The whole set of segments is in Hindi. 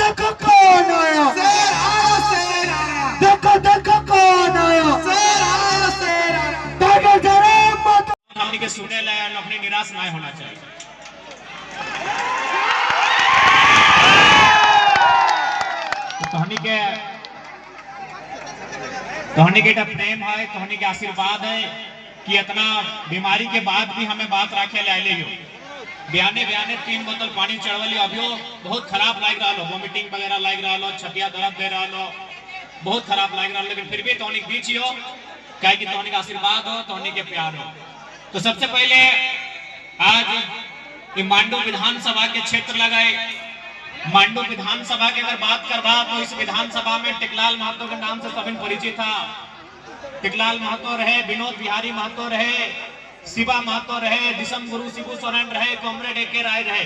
देखो कौन आया, शेर आया, शेर आया, देखो देखो कौन आया, शेर आया, शेर आया। ताकि जरा मत हमनी के सुने ला अपनी निराश ना होना चाहिए। तोहनी के प्रेम है, तोहनी के आशीर्वाद है कि इतना बीमारी के बाद भी हमें बात रखे ले आए हो। बयाने बयाने 3 बोतल पानी चढ़वली, अभियो बहुत खराब लग रहा लो, वोमिटिंग वगैरह लग रहा लो, छतिया दर्द दे रहा लो, बहुत खराब लग रहा, लेकिन फिर भी तोहनी बीच हो, कहे कि तोहनी का आशीर्वाद हो, तोहनी के प्यार हो। तो सबसे पहले आज मांडू विधानसभा के क्षेत्र लगाए। मांडू विधानसभा की अगर बात करवा तो इस विधानसभा में टिकलाल महतो के नाम से सभी परिचित था। टिकलाल महतो रहे, विनोद बिहारी महतो रहे, शिवा महतो रहे, दिसम गुरु शिबू सोरेन रहे, कॉमरेड एके राय रहे।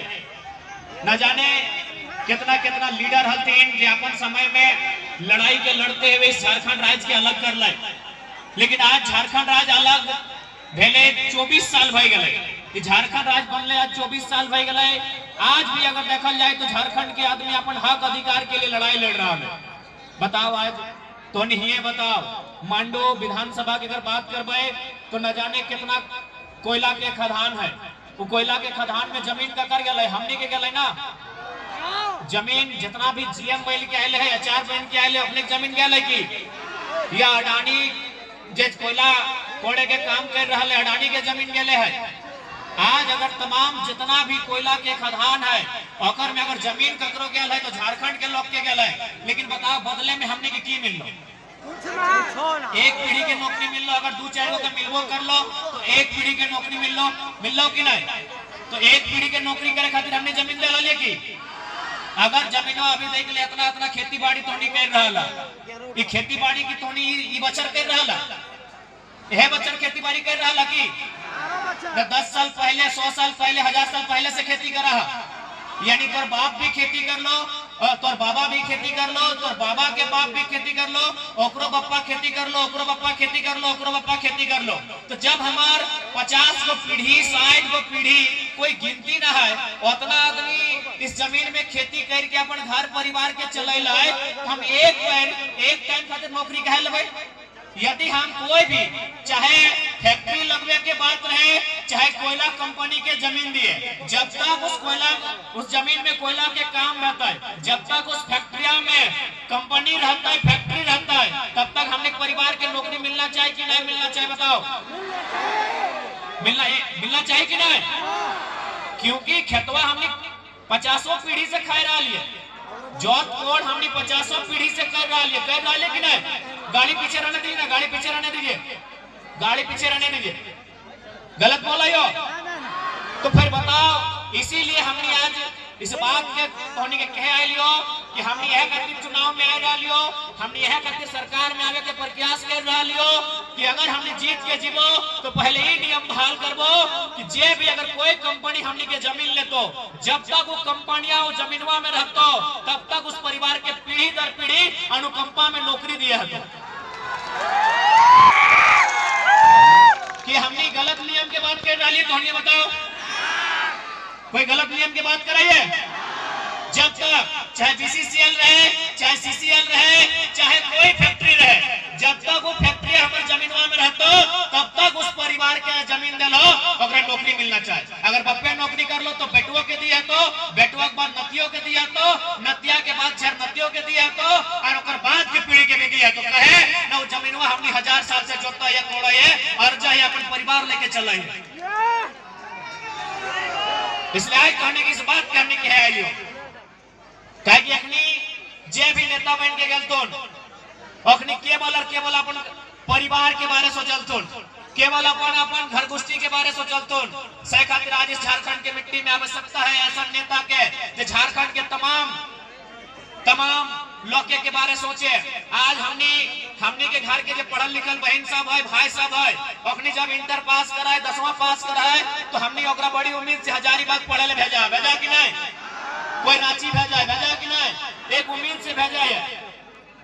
न जाने कितना कितना लीडर हथिन जे अपन समय में लड़ाई के लड़ते हुए झारखंड राज्य के अलग कर लाए। लेकिन आज झारखंड राज्य अलग भेले 24 साल भई गए। झारखंड राज्य बनले आज 24 साल भई गए। आज भी अगर देखल जाए तो झारखंड के आदमी अपन हक अधिकार के लिए लड़ाई लड़ रहा है। बताओ आज तो नहीं बताओ, मांडू विधानसभा की अगर बात करबे तो न जाने कितना कोयला के खदान है। वो कोयला के खदान में जमीन का कर गए, हमने के गए ना जमीन जितना भी जीएम बैल के आए है, आचार बहन के आए अपने जमीन गए की या अडानी जे कोयला कोड़े के काम कर रहा है, अडानी के जमीन गए है। आज अगर तमाम जितना भी कोयला के खदान है और में अगर जमीन ककरो गया है तो झारखंड के लोग के गया है। लेकिन बताओ बदले में हमने की मिल लो, एक पीढ़ी के नौकरी मिल लो, अगर 2-4 गो का मिलवो कर लो तो एक पीढ़ी के नौकरी मिल लो कि नहीं। तो एक पीढ़ी के नौकरी करे खातिर हमने जमीन ले लिया की अगर जमीनों अभी देख ले इतना इतना खेती बाड़ी तोनी कर रहा, ये खेती बाड़ी की तोनी ई बचर कर रहा, यह बचर खेती बाड़ी कर रहा की 10 साल पहले, 100 साल पहले, 1000 साल पहले से खेती कर रहा। यानी तोर बाप भी खेती कर लो, तोर बाबा भी खेती कर लो, तोर बाबा के बाप भी खेती कर लो, ओकरो बप्पा खेती कर लो, ओकरो बप्पा खेती कर लो, ओकरो बप्पा खेती कर लो। तो जब हमार 50 गो पीढ़ी, 60 गो पीढ़ी कोई गिनती ना है, उतना आदमी इस जमीन में खेती करके अपन घर परिवार के चले लाए, हम एक टाइम खातिर नौकरी कहे लेबै। यदि हम कोई भी चाहे फैक्ट्री लगवे के बात रहे, चाहे कोयला कंपनी के जमीन दिए, जब तक उस जमीन में कोयला के काम रहता है, जब तक उस फैक्ट्रिया में कंपनी रहता है, फैक्ट्री रहता है, तब तक हमने परिवार के नौकरी मिलना चाहिए कि नहीं मिलना चाहिए? बताओ, मिलना चाहिए कि नहीं? क्योंकि खेतवा हमने 50 पीढ़ी से खा रहा है, जोत कोड़ हमने 50 पीढ़ी से कर रहा है कि नहीं? गाड़ी पीछे रहने दीजिए ना, गाड़ी पीछे रहने दीजिए, गाड़ी पीछे रहने दीजिए। गलत बोला यो तो फिर बताओ। इसीलिए हमने आज इस बात के होने के कहे आए लियो कि हमने यह खातिर चुनाव में आ रहा लियो, हमने यह खातिर सरकार में आवे के प्रयास कर रहा लियो कि अगर हमने जीत के जीवो तो पहले ही नियम बहाल करबो कि जे भी अगर कोई कंपनी हमने के जमीन ले तो जब तक वो कंपनियां वो जमीनवा में रहतो तब तक उस परिवार के पीढ़ी दर पीढ़ी अनुकंपा में नौकरी दिया है। कि हमने गलत नियम के बात कर रहा है तो हमें बताओ, कोई गलत नियम की बात कराइए। जब तक चाहे बीसीसीएल रहे, चाहे सीसीएल रहे, चाहे कोई फैक्ट्री रहे, जब तक वो फैक्ट्री हमारे जमीनवा में रहतो तब तक उस परिवार के जमीन दे लो और नौकरी मिलना चाहिए। अगर बप्पे नौकरी कर लो तो बेटुओं के दिया, तो बेटुआ के बाद नतियों के दिया, तो नतिया के बाद नतियों के दिया, तो और बाद की पीढ़ी के भी दिया। तो कहे ना वो जमीनवा हमने 1000 साल से जोता है, कोड़ा है और जो है अपन परिवार लेके चला है। इसलिए आज कहने की इस बात कहने की है लियो कि अखनी जे भी नेता बन के गलतोन अखनी केवल अपन परिवार के बारे सोचलतोन, केवल अपन घर गुष्टी के बारे सोचलतोन। से खातिर आज इस झारखंड के मिट्टी में आवश्यकता है ऐसा नेता के जो झारखंड के तमाम लोके के बारे सोचे। आज हमने के घर के जो पढ़ल लिखल बहन साहब है, भाई साहब है, अखनी जब इंटर पास कराए, 10वां पास कराए तो हमने ओकरा बड़ी उम्मीद से हजारीबाग पढ़े ले भेजा कि नहीं? कोई रांची भेजा कि नहीं? एक उम्मीद से भेजा है।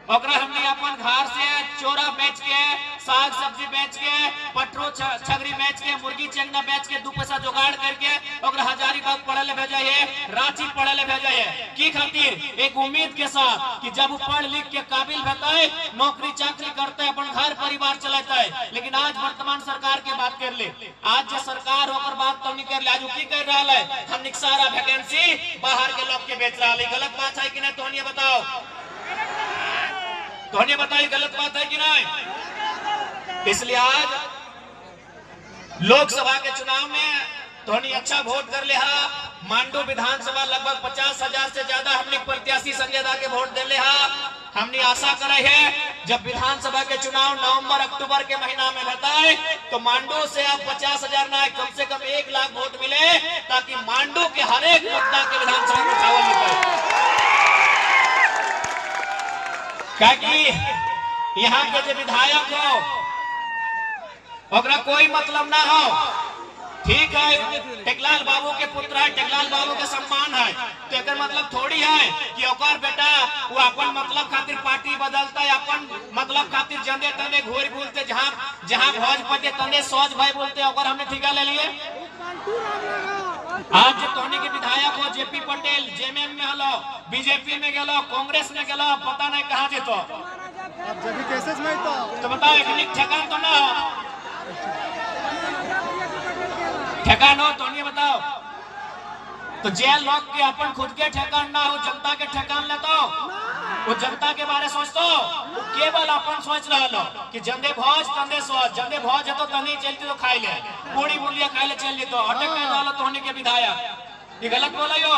ओकरा हमने अपन घर से चोरा बेच के साग सब्जी बेच के, पटरो छगरी बेच के, मुर्गी चंगना बेच के 2 पैसा जुगाड़ करके ओकरा हजारीबाग पढ़े ले भेजा है, रांची पढ़े ले भेजा है। की खातिर? एक उम्मीद के साथ कि जब पढ़ लिख के काबिल रहते, नौकरी चाकरी करते, अपन घर परिवार चलाते। लेकिन आज वर्तमान सरकार के बात कर ले, आज जो सरकार होकर बात तो नहीं कर ले, आज की कर रहा है, हम सारा वैकेंसी बाहर के लोग के बेच रहा है। गलत बात है कि नहीं? तो ये बताओ, तो ये बताइए गलत बात है कि नहीं? इसलिए आज लोकसभा के चुनाव में धोनी अच्छा वोट कर ले। मांडू विधानसभा लगभग 50,000 से ज्यादा हमने प्रत्याशी संजय दा के वोट दे ले। हमने आशा करे है जब विधानसभा के चुनाव नवंबर अक्टूबर के महीना में रहता है तो मांडू से अब 50,000 ना, कम से कम 1 लाख वोट मिले, ताकि मांडू के हर एक मुद्दा के विधानसभा में उठावल निकले। क्योंकि यहाँ के जो विधायक हो ओकरा कोई मतलब ना हो। ठीक है, टेकलाल बाबू के पुत्र है, टेकलाल बाबू के सम्मान है, तो एक मतलब थोड़ी है कि ओकर बेटा वो अपन मतलब खातिर पार्टी बदलता है, अपन मतलब खातिर जंदे तने घोर बोलते, जहाँ भोजपति तने सोच भाई बोलते, ओकर हमने ठिका ले लिए। आज जो तोहनी के विधायक हो जेपी पटेल जेएमएम में हलो, बीजेपी में गेलो, कांग्रेस में गेलो, पता नहीं कहाँ जेतो। अब जब भी केसेस में तो बताओ एक ठेकान तो ना हो, ठेकान हो तो नहीं बताओ। तो जेल लोग के अपन खुद के ठेकान ना हो, जनता के ठेकान लेतो, वो जनता के बारे सोचतो, वो केवल अपन सोच रहा लो कि जंदे भोज तंदे सोच, जंदे भोज है तो तनी चलती तो खाई ले, पूरी बुलिया खाई ले चल तो अटक कर डालो तो होने के विधायक। ये गलत बोला यो?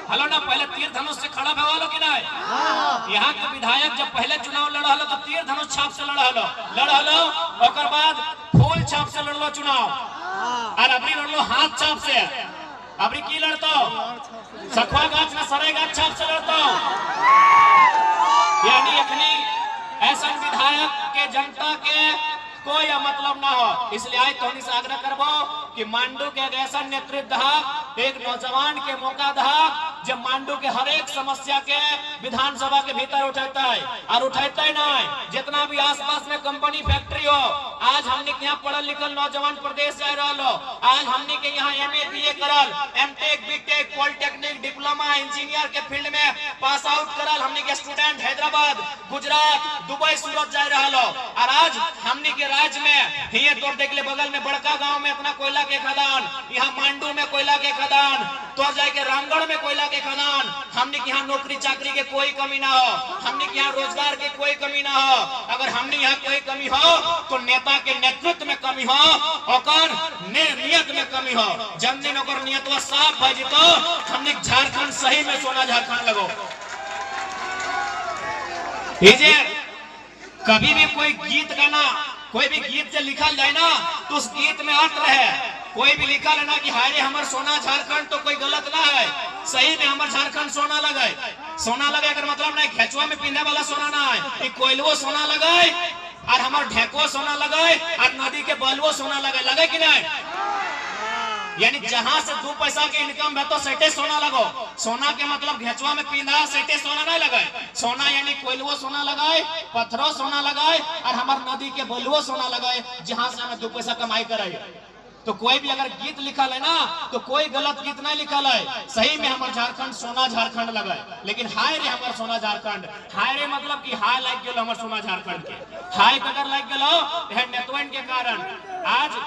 हलो ना, पहले तीर धनुष से खड़ा भवा लो कि नहीं? यहाँ के विधायक जब पहले चुनाव लड़ा लो तो तीर धनुष छाप से लड़ा लो, ओकर बाद फूल छाप से लड़ लो चुनाव, और अबरी लड़ लो हाथ छाप से। अबरी की लड़तो? सखवा गाछ ना सरे गाछ छाप से लड़तो। यानी अखनी ऐसा विधायक के जनता के कोई मतलब ना हो। इसलिए आज तोहनी से आग्रह करबो कि मांडू के ऐसा नेतृत्व दहक, एक नौजवान के मौका दहक जब मांडू के हर एक समस्या के विधानसभा के भीतर उठाता है, और उठाता ही नहीं। जितना भी आसपास में कंपनी फैक्ट्री हो, आज हमने यहाँ पढ़ल लिखल नौजवान प्रदेश जा रहा, आज हमने के यहाँ MA BA करल, MTech BTech polytechnic diploma engineer के फील्ड में पास आउट करल हमने के स्टूडेंट हैदराबाद, गुजरात, दुबई, सूरत जा रहा, और आज हमने के राज्य में ये तो देख ले बगल में बड़का गांव में अपना कोयला के खदान, यहाँ मांडू में कोयला के खदान, तो जाके रामगढ़ में कोयला के खदान। हमने के यहाँ नौकरी चाकरी के कोई कमी ना हो, हमने के यहाँ रोजगार की कोई कमी ना हो। अगर हमने यहाँ कोई कमी हो तो नेता के नेतृत्व में कमी हो, और नियत में कमी हो। जब दिन ओकर नियतवा साफ भई जितो, हमने झारखंड सही में सोना झारखंड लगो। कभी भी कोई गीत गाना, कोई भी गीत जो लिखा जाए ना तो उस गीत में अर्थ रहे। कोई भी लिखा लेना कि हाय रे हमार सोना झारखंड, तो कोई गलत ना है, सही में हमार झारखंड सोना लगे। सोना लगे अगर मतलब नहीं खेचुआ में पीने वाला सोना ना है, कोयलवो सोना लगे, और हमार ढेको सोना लगे, और नदी के बलवो सोना लगे कि नहीं? यानी जहां से 2 पैसा के इनकम है तो सेटे सोना लगो। सोना के मतलब घेचवा में पीना सेटे सोना नहीं लगाए। सोना यानी कोयलवो सोना लगाए, पत्थरों सोना लगाए, और हमारे नदी के बलुओ सोना लगाए, जहां से हमें 2 पैसा कमाई कराए। तो कोई भी अगर गीत लिखल है ना तो कोई गलत गीत नहीं लिखल है, सही में हमारे झारखंड सोना झारखंड लगाए। लेकिन हाय रे हमारे सोना झारखंड, हाय रे मतलब कि हाय लाग गेलो हमारे सोना झारखंड के, हाय अगर लाग गेलो यह नेतवन के कारण, आज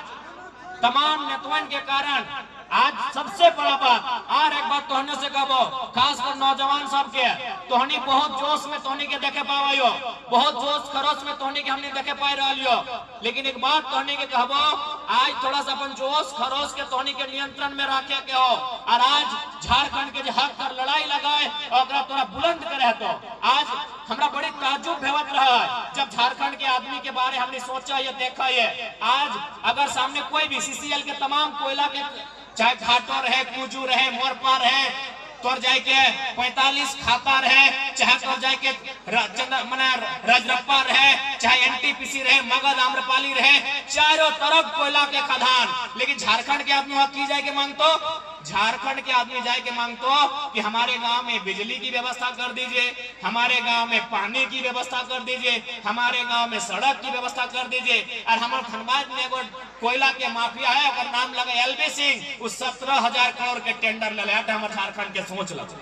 तमाम नेतवन के कारण आज सबसे बड़ा बात और एक बात तोहने से कहो, खासकर नौजवान सब के, तोहनी बहुत जोश में तोहनी के देखे पावायो, बहुत जोश खरोश में तोहनी के हमने देखे पाए रहियो। लेकिन एक बात तोहनी के कहबो, आज थोड़ा सा अपन जोश खरोश के तोहनी के नियंत्रण में रखे के हो, और आज झारखंड के हक पर लड़ाई लगाए और तोरा बुलंद करे। तो आज हमरा बड़ी ताज्जुब भेवत रहा है जब झारखंड के आदमी के बारे हमने सोचा ये देखा ये। आज अगर सामने कोई भी CCL के तमाम कोयला के चाहे घाटो रहे, कुजू रहे, मोरपा रहे, तोर जाए के 45 खाता रहे, चाहे तोर जाए के रजरप्पा रहे, चाहे NTPC रहे, मगध आम्रपाली रहे, चारों तरफ कोयला के खदान। लेकिन झारखंड के आदमी की जाए के मांगतो झारखंड के आदमी जाए के मांगतो कि हमारे गांव में बिजली की व्यवस्था कर दीजिए, हमारे गांव में पानी की व्यवस्था कर दीजिए, हमारे गांव में सड़क की व्यवस्था कर दीजिए। और हमारे धनबाद में एगो कोयला के माफिया है, अगर नाम लगे एलबी सिंह, उस 17,000 करोड़ के टेंडर ले लेते हमारे झारखंड के सोच लग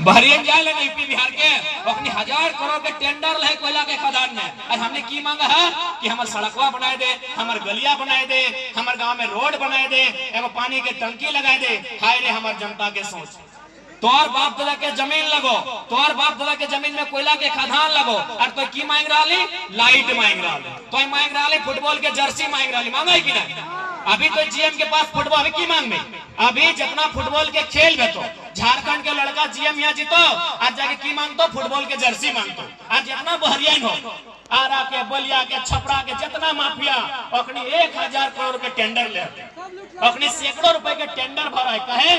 बहरीन जाए ले यूपी बिहार के अपनी 1,000 करोड़ के टेंडर है कोयला के खदान में। और हमने की मांगा है कि हमारे सड़कवा बनाए दे, हमारे गलिया बनाए दे, हमारे गांव में रोड बनाए दे, एगो पानी के टंकी लगाए दे। हाय रे हमारे जनता के सोच, तोर बाप दादा के जमीन लगो, तोर बाप दादा के जमीन में कोयला के खदान लगो, और तो की मांग रहा लाइट मांग रहा, तो मांग रहा फुटबॉल के जर्सी मांग रहा, मांगा है कि नहीं? अभी तो जीएम के पास फुटबॉल अभी की मांग में, अभी जितना फुटबॉल के खेल में तो झारखंड के लड़का जीएम यहाँ जीतो, आज जाके की मांगतो फुटबॉल के जर्सी मांगतो। आज जितना बहरियान हो, आरा के, बलिया के, छपरा के जितना माफिया अपनी 1,000 करोड़ के टेंडर ले, अपनी सैकड़ों रुपए के टेंडर भरा है, कहे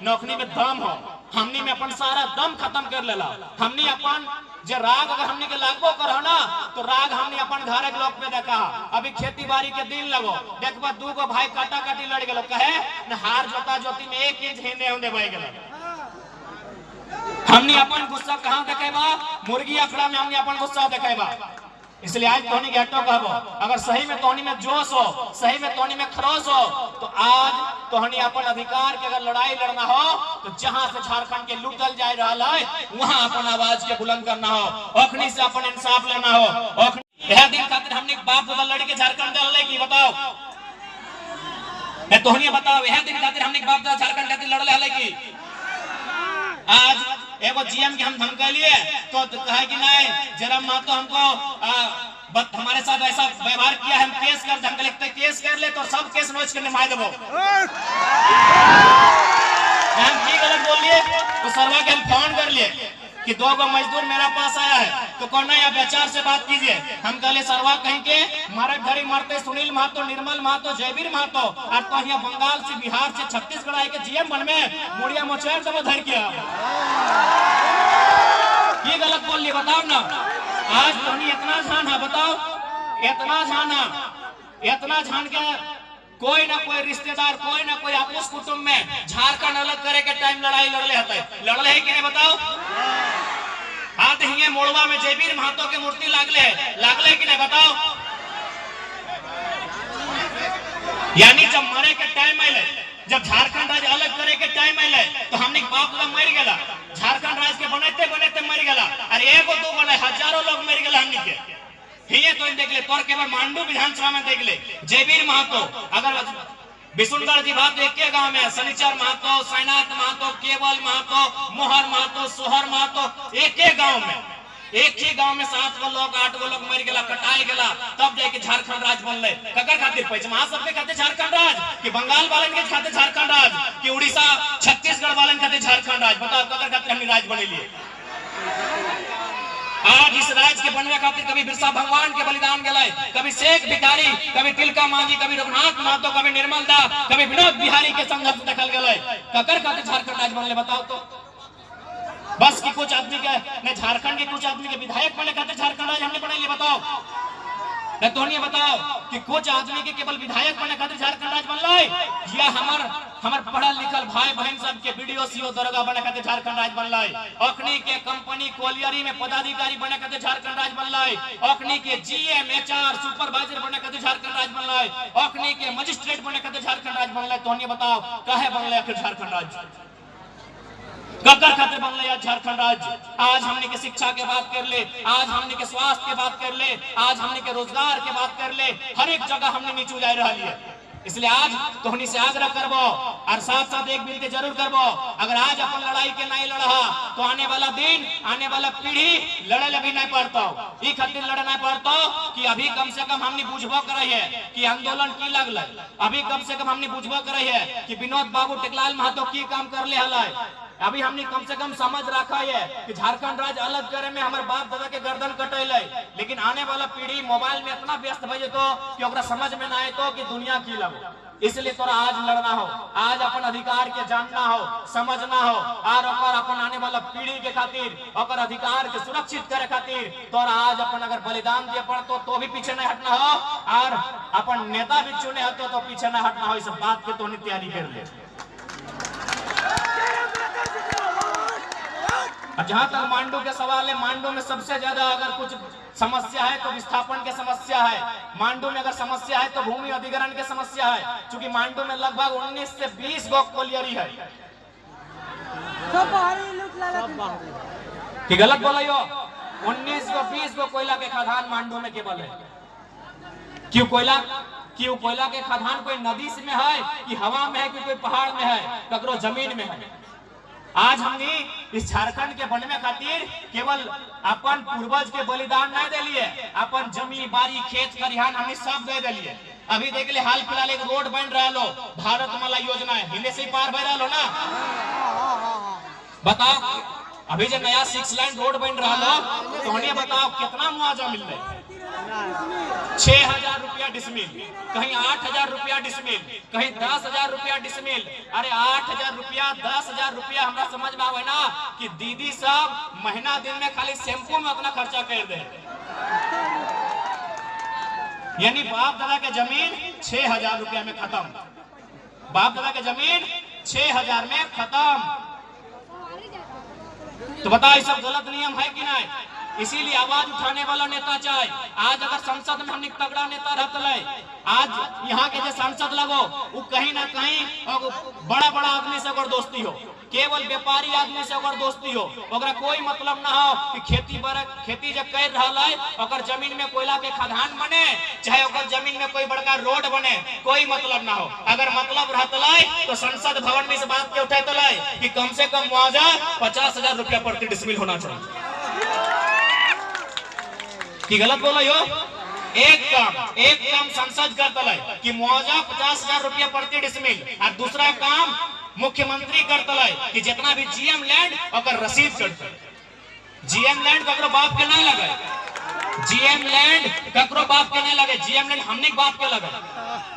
नौकरी में दम हो। हमनी में अपन सारा दम खत्म कर लेला। हमनी अपन जे राग अगर हमनी के लागबो करो ना, तो राग हमनी अपन घर के लोग पे देखा। अभी खेती बाड़ी के दिन लगो, देखबा 2 गो भाई काटा काटी लड़ गेलो, कहे न हार जोता जोती में 1 इंच हेने होंदे भाई गेलो। हमनी अपन गुस्सा कहां देखेबा? मुर्गी अखड़ा में हमनी अपन गुस्सा देखेबा। इसलिए आज तोनी के हटो कहबो, अगर सही में तोनी में जोश हो, सही में तोनी में खरोश हो, तो आज तोहनी अपन अधिकार के अगर लड़ाई लड़ना हो, तो जहां से झारखंड के लूटल जा रहा है वहां अपन आवाज के बुलंद करना हो, ओखनी से अपन इंसाफ लेना हो। यह दिन खातिर हमने बाप दादा लड़ के झारखंड दल की बताओ, तोहनी बताओ, यह दिन खातिर हमने बाप दादा झारखंड खातिर लड़ले हले की? आज एगो जीएम के हम धमका लिए तो कहे कि नहीं जरा महतो हमको हमारे साथ ऐसा व्यवहार किया, हम केस कर दे। हम लिखते केस कर ले तो सब केस नोच कर निभाए देबो। हम की गलत बोल लिए तो सरवा के हम फोन कर लिए कि 2 गो मजदूर मेरा पास आया है, तो कौन है आप विचार से बात कीजिए। हम कहले सरवा कहीं के हमारे घर ही मरते सुनील महतो, निर्मल महतो, जयवीर महतो, और तो यहाँ बंगाल से, बिहार से, छत्तीसगढ़ आए के जीएम बन में मुड़िया मोचेर सब धर किया। ये गलत बोल लिए, बताओ ना। आज तो इतना झान है, बताओ इतना झान है, इतना झान के कोई ना कोई रिश्तेदार, कोई ना कोई आपस कुटुंब में झारखंड अलग करे के टाइम लड़ाई लड़ले लड़ले है कि नहीं बताओ? हाथ हिंगे मोड़वा में जयवीर महतो के मूर्ति लागले कि नहीं बताओ? यानी जब मरे के टाइम आइले, जब झारखंड राज्य अलग करे के टाइम आइले, तो हमने बाप दादा मर गेला, झारखंड राज्य के बनते बनते मर गेला, अरे 1 2 नहीं हजारों लोग मर गेला हमने के। हिये तो देख ले, तोर केवल मांडू विधानसभा में देख ले, जयवीर महतो, अगर विशुनगढ़ जी बात एक के गांव में शनिचर महतो, साइनाथ महतो, केवल महतो, मोहर महतो, सोहर महतो, एक के गांव में, एक ही गांव में 7 गो लोग 8 गो लोग मर गेला, कटाई गेला, तब जाके झारखंड राज्य बनले। ककर खातिर? पैचमा सब के खातिर झारखंड राज्य, कि बंगाल वालन के खातिर झारखंड राज्य, कि उड़ीसा छत्तीसगढ़ वालन खातिर झारखंड राज्य? बताओ ककर खातिर हमने राज्य बनेलिए? आज इस राज्य के बनने खातिर कभी बिरसा भगवान के बलिदान गए, कभी शेख भिखारी, कभी तिलका मांझी, कभी रघुनाथ महतो, कभी निर्मल दास, कभी विनोद बिहारी के संघर्ष देखल गए। ककर खातिर झारखंड राज्य बनले बताओ तो? बस की कुछ आदमी के ने झारखंड के कुछ आदमी के विधायक बने खातिर झारखंड राज्य हमने बनेलिए बताओ? न तो नहीं बताओ कि कुछ आदमी के केवल विधायक बने खातिर झारखंड राज्य बनले, या हमर पढ़ल लिखल भाई बहन सब के बीडीओ सीओ दरोगा बने खातिर झारखंड राज्य बनले, अखनी के कंपनी कोलियरी में पदाधिकारी बने खातिर झारखंड राज्य बनले, अखनी के जीएम एचआर सुपरवाइजर बने खातिर झारखंड राज्य बनले, अखनी के मजिस्ट्रेट बने खातिर झारखंड राज्य बनले। तो नहीं बताओ काहे बनले आखिर झारखंड राज्य? ककर खातिर बनले आज झारखंड राज्य? आज हमने के शिक्षा के बात कर ले, आज हमने के स्वास्थ्य के बात कर ले, आज हमने के रोजगार के बात कर ले, हर एक जगह हमने नीचू जा रहा है। इसलिए आज तोहनी से आग्रह करबो और साथ साथ एक विनती जरूर करबो, अगर आज अपन लड़ाई के नहीं लड़ा तो आने वाला दिन, आने वाला पीढ़ी लड़े भी नहीं पड़ता, ई खातिर लड़े नहीं पड़ता कि अभी कम से कम हमने बुझबो करे है कि आंदोलन की लगल, अभी कम से कम हमने बुझबो करे है कि विनोद बाबू टेकलाल महतो की काम कर ले हला, अभी हमने कम से कम समझ रखा है कि झारखंड राज्य अलग करे में हमारे बाप दादा के गर्दन कटैले, लेकिन आने वाला पीढ़ी मोबाइल में इतना व्यस्त भइल तो कि ओकरा समझ में ना आए तो कि दुनिया की लगो। इसलिए तोरा आज लड़ना हो, आज अपन अधिकार के जानना हो, समझना हो और अपन आने वाला पीढ़ी के खातिर और अधिकार के सुरक्षित करे खातिर तोरा आज अपन अगर बलिदान दिए पड़ तो भी पीछे नहीं हटना हो, और अपन नेता भी चुने हतो तो पीछे नहीं हटना हो। इस बात के तो तैयारी कर ले। जहां तक मांडू के सवाल है, मांडू में सबसे ज्यादा अगर कुछ समस्या है तो विस्थापन की समस्या है। मांडू में अगर समस्या है तो भूमि अधिग्रहण की समस्या है, क्योंकि मांडू में लगभग 19 से 20 गो कोलियरी है। कि गलत बोला यो? 19 को 20 गो कोयला के खदान मांडू में केवल है। क्यों कोयला के खदान कोई नदी में है कि हवा में है कि कोई पहाड़ में है, ककरो जमीन में है। आज हमने इस झारखंड के बनने खातिर केवल अपन पूर्वज के बलिदान नहीं दे लिए, अपन जमीन बाड़ी खेत खरिहान हमने सब दे दिए। अभी देख ले हाल फिलहाल एक रोड बन रहा लो, भारतमाला योजना है, हिले से पार बह रहा लो ना। बताओ अभी जो नया 6 लाइन रोड बन रहा लो तो उन्हें बताओ कितना मुआवजा मिल रहा है? 6,000 रुपया डिसमिल, कहीं 8,000 रुपया डिसमिल, कहीं 10,000 रुपया डिसमिल। अरे 8,000 रुपया 10,000 रुपया हमरा समझ में आवे ना कि दीदी सब महीना दिन में खाली शैम्पू में अपना खर्चा कर दे। यानी बाप दादा के जमीन 6,000 रुपया में खत्म, बाप दादा के जमीन 6,000 में खत्म। तो बताओ ये सब गलत नियम है कि नहीं? इसीलिए आवाज उठाने वाला नेता चाहिए। आज अगर संसद में हमने तगड़ा नेता रहते, आज यहाँ के जो सांसद लगो वो कहीं ना कहीं बड़ा बड़ा आदमी से अगर दोस्ती हो, केवल व्यापारी आदमी से अगर दोस्ती हो, अगर कोई मतलब ना हो कि खेती जब कर रहा है अगर जमीन में कोयला के खदान बने, चाहे अगर जमीन में कोई बड़का रोड बने, कोई मतलब ना हो। अगर मतलब रहता तो संसद भवन में इस बात के उठे कि कम से कम मुआवजा 50,000 रुपया प्रति डिसमिल होना चाहिए। कि गलत बोला यो? एक काम संसद करता है कि मुआवजा 50,000 रुपया प्रति डिसमिल, और दूसरा काम मुख्यमंत्री करता है कि जितना भी जीएम लैंड अगर रसीद करते, जीएम लैंड ककरो बाप के नहीं लगे, जीएम लैंड ककरो बाप के नहीं लगे, जीएम लैंड हमने बाप के लगे।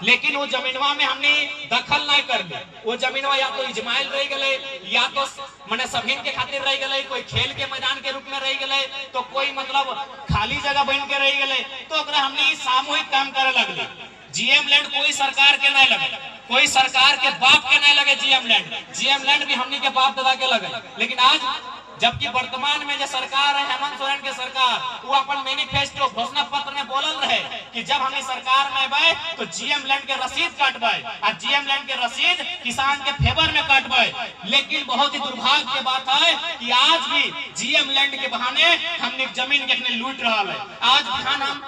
लेकिन वो जमीनवा में हमने दखल नहीं कर ली। वो जमीनवा या तो इजमाइल रह गए, या तो माने सभीन के खातिर रह गए, कोई खेल के मैदान के रूप में रह गए, तो कोई मतलब खाली जगह बन के रह गए, तो हमने सामूहिक काम करे लगली। जीएम लैंड कोई सरकार के नहीं लगे, कोई सरकार के बाप के नहीं लगे जीएम लैंड भी हमने के बाप दादा के लगे। लेकिन आज जबकि वर्तमान में जो सरकार है हेमंत सोरेन के सरकार, वो अपन मैनिफेस्टो घोषणा पत्र में बोलल रहे कि जब हमें सरकार में आए तो जीएम लैंड के रसीद काटबे, और जीएम लैंड के रसीद किसान के फेवर में काटबे। लेकिन बहुत ही दुर्भाग्य की बात है कि आज भी जीएम लैंड के बहाने हमने जमीन के लूट रहा है। आज बिहान हम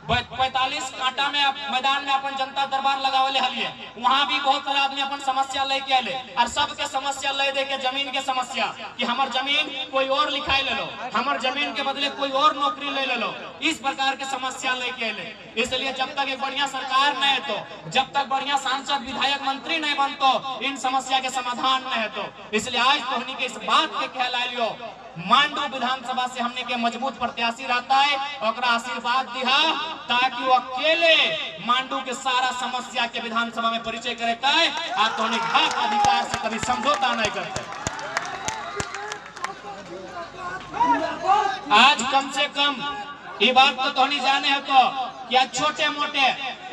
45 कांटा में मैदान में अपन जनता दरबार लगावले हलिए, वहां भी बहुत सारे आदमी अपन समस्या लेके आले, और सबके समस्या ले दे के जमीन के समस्या कि हमार जमीन कोई और लिखाई ले लो, हमार जमीन के बदले कोई और नौकरी ले लो, इस प्रकार के समस्या लेके आले। इसलिए जब तक एक बढ़िया सरकार नहीं है, तो जब तक बढ़िया सांसद विधायक मंत्री नहीं बनतो, इन समस्या के समाधान नहीं है। तो इसलिए आज तो हमने के इस बात के ख्याल आइलियो, मांडू विधानसभा से हमने के मजबूत प्रत्याशी रहता है, और आशीर्वाद दिया ताकि वो अकेले मांडू के सारा समस्या के विधानसभा में परिचय करता है, और तो हक अधिकार से कभी समझौता नहीं करते। आज कम से कम ये बात तो तोहनी जाने है तो क्या छोटे मोटे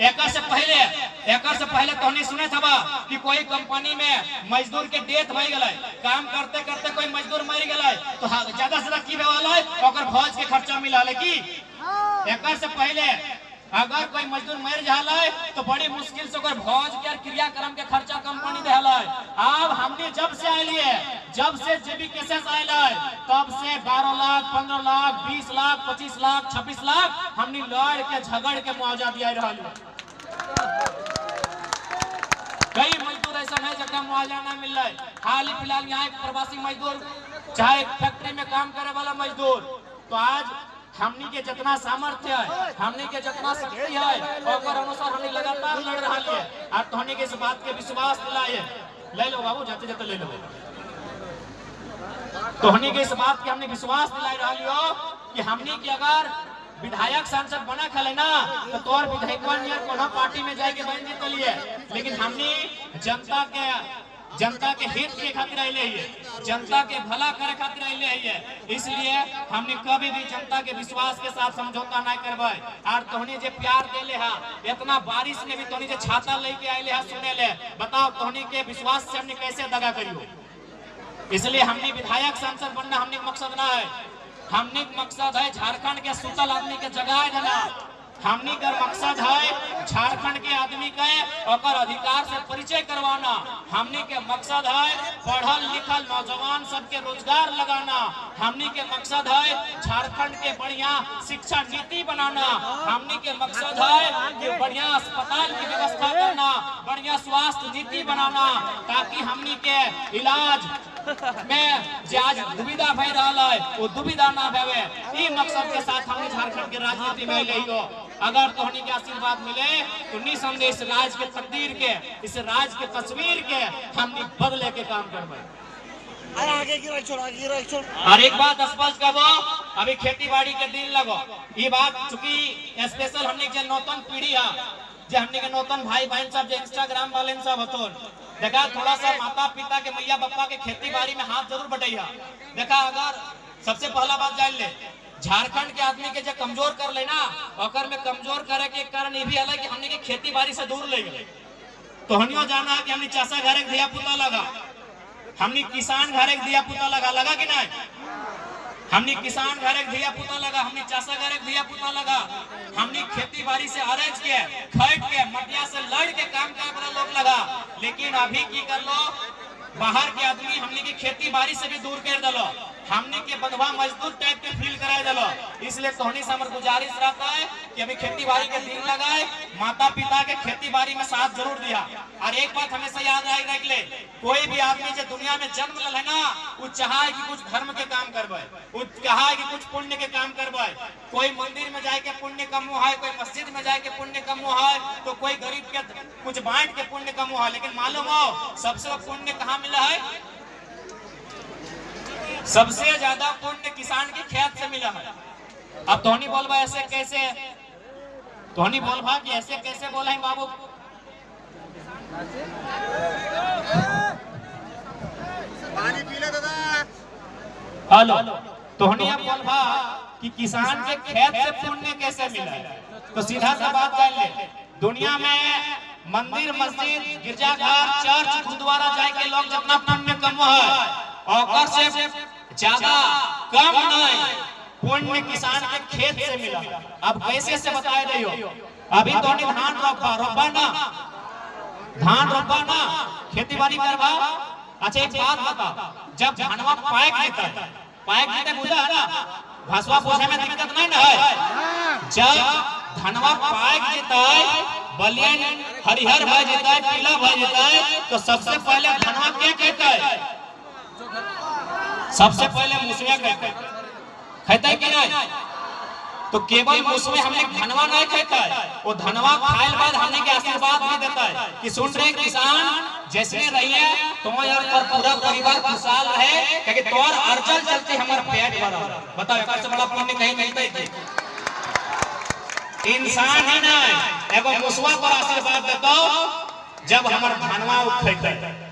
एक से पहले तोहनी सुने था कि कोई कंपनी में मजदूर के डेथ हो गए, काम करते करते कोई मजदूर मर गए, तो ज्यादा से ज्यादा की वाला है और भोज के खर्चा मिला है कि एक से पहले अगर कोई मजदूर मर जाला तो बड़ी मुश्किल से भोज के क्रियाक्रम के खर्चा कंपनी दे। अब हमने जब से आये है, जब से जेबी केसेस आयल है, तब से 12 लाख 15 लाख 20 लाख 25 लाख 26 लाख हमने लड़ के झगड़ के मुआवजा दिया रहा। कई मजदूर ऐसा है जगह मुआवजा ना मिल रहा है। हाल ही फिलहाल यहाँ एक प्रवासी मजदूर, चाहे फैक्ट्री में काम करे वाला मजदूर, तो आज हमनी के जितना सामर्थ्य है, हमनी के जितना शक्ति है, और अनुसार हमने लगातार लड़ रहा है। और तोहनी के इस बात के विश्वास दिलाए, ले लो बाबू, जाते जाते ले लो। तोहनी के इस बात के हमने विश्वास दिलाई रहा लियो कि हमनी के अगर विधायक सांसद बना खले ना, तो तोर विधायक कोनो पार्टी में जाके बन जीत लिए। लेकिन हमनी जनता के जनता के हित के खातिर आइले है, जनता के भला करे खातिर आइले है। इसलिए हमने कभी भी जनता के विश्वास के साथ समझौता नहीं करबे। और तोहनी जे प्यार देले है, इतना बारिश में भी तोहनी जे छाता लेके आइले है सुने ले, बताओ तोहनी के विश्वास से हमने कैसे दगा करियो। इसलिए हमने विधायक सांसद बनना हमने मकसद ना है, हमने मकसद है झारखंड के सुतल आदमी के जगाए देना। हमनी का मकसद है झारखंड के आदमी के और अधिकार से परिचय करवाना। हमनी के मकसद है पढ़ल लिखल नौजवान सबके रोजगार लगाना। हमनी के मकसद है झारखंड के बढ़िया शिक्षा नीति बनाना। हमनी के मकसद है कि बढ़िया अस्पताल की व्यवस्था करना, बढ़िया स्वास्थ्य नीति बनाना, ताकि हमनी के इलाज में जे आज दुविधा भई रहा है वो दुविधा ना भवे। ई मकसद के साथ हमने झारखंड के राजनीति में ले हो। अगर तोहनी के आशीर्वाद मिले तो निसंदेह इस राज्य के तकदीर के, इस राज्य के तस्वीर के हमने बदले के काम करबे। और एक बात स्पष्ट करो, अभी खेती बाड़ी के दिन लगो। ये बात चूंकि स्पेशल हमने जो नौतन पीढ़ी है, जो हमने के नौतन भाई बहन सब जो इंस्टाग्राम वाले सब हतो, देखा थोड़ा सा माता पिता के मैया बापा के खेती बाड़ी में हाथ जरूर बटैया। देखा अगर सबसे पहला बात जान ले, झारखंड के आदमी के जो कमजोर कर लेना, अगर में कमजोर करे के कारण ये भी है कि हमने के खेती बाड़ी से दूर ले गए। तो हनियो जाना है कि हमने चाषा घर एक दिया पुता लगा, हमने किसान घर एक दिया पुता लगा कि नहीं? हमने किसान घर एक दिया पुता लगा, हमने चाषा घर एक दिया पुता लगा। हमने खेती बाड़ी से अरेज के खट के मटिया से लड़ के काम करे लोग लगा। लेकिन अभी की कर लो, बाहर के आदमी हमने की खेती बाड़ी से भी दूर कर दलो, हमने के बंधवा मजदूर टाइप के फील कराए दलो। इसलिए तोहनी से हमार गुजारिश रहता है कि अभी खेती बाड़ी के दिन लगाए, माता पिता के खेती बाड़ी में साथ जरूर दिया। और एक बात हमेशा याद रख ले, कोई भी आदमी जो दुनिया में जन्म ले ना, वो चाहे कि कुछ धर्म के काम करबे, वो चाहे कि कुछ पुण्य के काम करबे। कोई मंदिर में जाके पुण्य कमो है, कोई मस्जिद में जाके पुण्य कमो है, तो कोई गरीब के कुछ बांट के पुण्य कमो है। लेकिन मालूम हो सबसे पुण्य कहाँ मिला है? सबसे ज्यादा पुण्य किसान के खेत से मिला है। अब तोहनी बोलबा ऐसे कैसे, तोहनी बोलबा कि ऐसे कैसे बोला है बाबू? पानी पी ले दादा। हेलो, तोहनी अब बोलबा कि किसान के खेत से पुण्य कैसे मिला है? तो सीधा सा बात कर ले, दुनिया में मंदिर मस्जिद गिरजाघर चर्च गुरुद्वारा जाके लोग जितना पुण्य कमो है और से ज्यादा कम नहीं पुण्य किसान के खेत से मिला। अब कैसे से बताए रही हो? अभी तो धान रोपा ना, धान रोपा ना, खेती बाड़ी करवा। अच्छा एक बात बता, जब धनवा पाक जीता बुझा है ना, भसवा पोछे में दिक्कत नहीं ना है। जब धनवा पाक जीता बलियन हरिहर भय जीता है, पीला भय जीता है, तो सबसे पहले धनवा क्या कहता है? सबसे पहले मुसवे कहता है कि नहीं? तो केवल मुसवे हमने धनवा नहीं कहता है, वो धनवा खाए बाद हमने के आशीर्वाद भी देता है कि सुन रहे किसान जैसे रहिए तुम्हारे और पूरा परिवार खुशहाल रहे, क्योंकि तोर अर्जन चलते हमारा पेट भरा। बताओ एक से बड़ा पुण्य कहीं मिलता है? इंसान ही नहीं, एगो मुसवा पर आशीर्वाद देता जब हमार धनवा उठेते,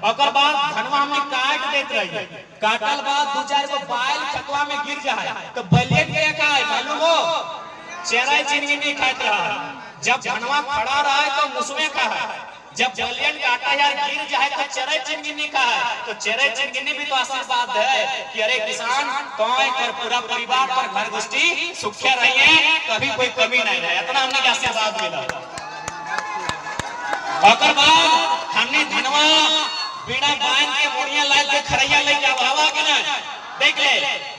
ओकर बाद धनवा हमने काट देत रही, काटल बाद दो चार गो बाल खतवा में गिर जाए तो बलियन के खाए मालूम हो? चेहरा चिनगिनी खात रहा। जब धनवा खड़ा रहा है तो मुसवे का है, जब बलियन का आटा यार गिर जाए तो चेहरा चिनगिनी का है। तो चेहरा चिनगिनी भी तो आशीर्वाद है कि अरे किसान तो कर पूरा परिवार पर घर गोष्ठी सुखिया रहिए, कभी कोई कमी नहीं रहे, इतना हमने आशीर्वाद मिला। ओकर बाद हमने धनवा बिना बांध के मुड़िया लाल के खरैया ले जाव हवा के ना देख ले।